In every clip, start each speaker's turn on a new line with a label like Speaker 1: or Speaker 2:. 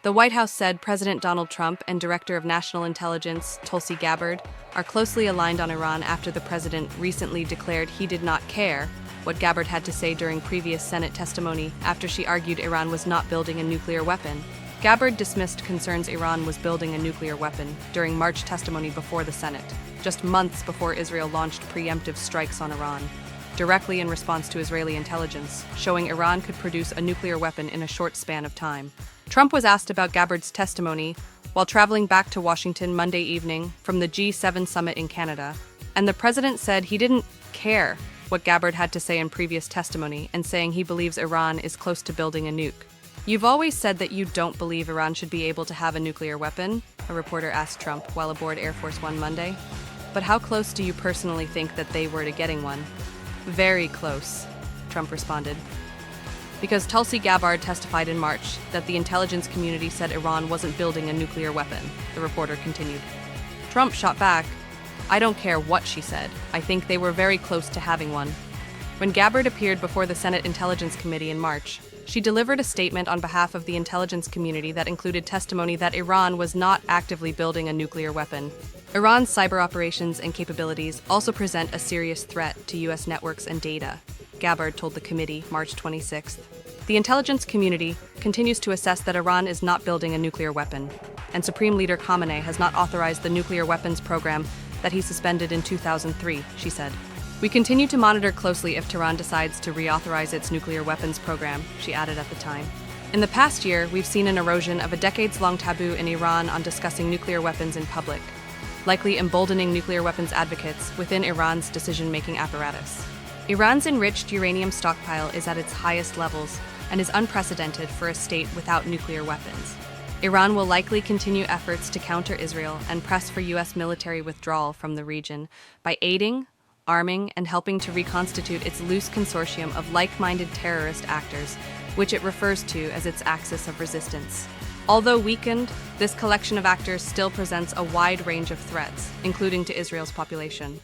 Speaker 1: The White House said President Donald Trump and Director of National Intelligence Tulsi Gabbard are closely aligned on Iran after the president recently declared he did not care what Gabbard had to say during previous Senate testimony after she argued Iran was not building a nuclear weapon. Gabbard dismissed concerns Iran was building a nuclear weapon during March testimony before the Senate, just months before Israel launched preemptive strikes on Iran, directly in response to Israeli intelligence, showing Iran could produce a nuclear weapon in a short span of time. Trump was asked about Gabbard's testimony while traveling back to Washington Monday evening from the G7 summit in Canada, and the president said he didn't care what Gabbard had to say in previous testimony and saying he believes Iran is close to building a nuke. "You've always said that you don't believe Iran should be able to have a nuclear weapon," a reporter asked Trump while aboard Air Force One Monday. "But how close do you personally think that they were to getting one?" "Very close," Trump responded. Because Tulsi Gabbard testified in March that the intelligence community said Iran wasn't building a nuclear weapon, the reporter continued. Trump shot back, "I don't care what she said. I think they were very close to having one." When Gabbard appeared before the Senate Intelligence Committee in March, she delivered a statement on behalf of the intelligence community that included testimony that Iran was not actively building a nuclear weapon. Iran's cyber operations and capabilities also present a serious threat to U.S. networks and data, Gabbard told the committee March 26th. The intelligence community continues to assess that Iran is not building a nuclear weapon, and Supreme Leader Khamenei has not authorized the nuclear weapons program that he suspended in 2003, she said. "We continue to monitor closely if Tehran decides to reauthorize its nuclear weapons program," she added at the time. "In the past year, we've seen an erosion of a decades-long taboo in Iran on discussing nuclear weapons in public, likely emboldening nuclear weapons advocates within Iran's decision-making apparatus. Iran's enriched uranium stockpile is at its highest levels and is unprecedented for a state without nuclear weapons. Iran will likely continue efforts to counter Israel and press for U.S. military withdrawal from the region by aiding, arming, and helping to reconstitute its loose consortium of like-minded terrorist actors, which it refers to as its axis of resistance. Although weakened, this collection of actors still presents a wide range of threats, including to Israel's population.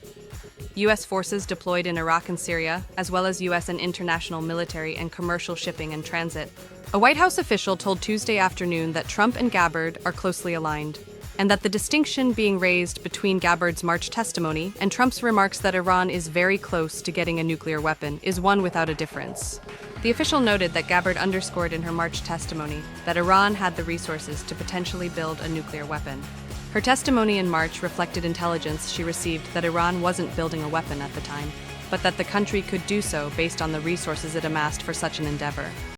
Speaker 1: U.S. forces deployed in Iraq and Syria, as well as U.S. and international military and commercial shipping and transit. A White House official told Tuesday afternoon that Trump and Gabbard are closely aligned, and that the distinction being raised between Gabbard's March testimony and Trump's remarks that Iran is very close to getting a nuclear weapon is one without a difference. The official noted that Gabbard underscored in her March testimony that Iran had the resources to potentially build a nuclear weapon. Her testimony in March reflected intelligence she received that Iran wasn't building a weapon at the time, but that the country could do so based on the resources it amassed for such an endeavor.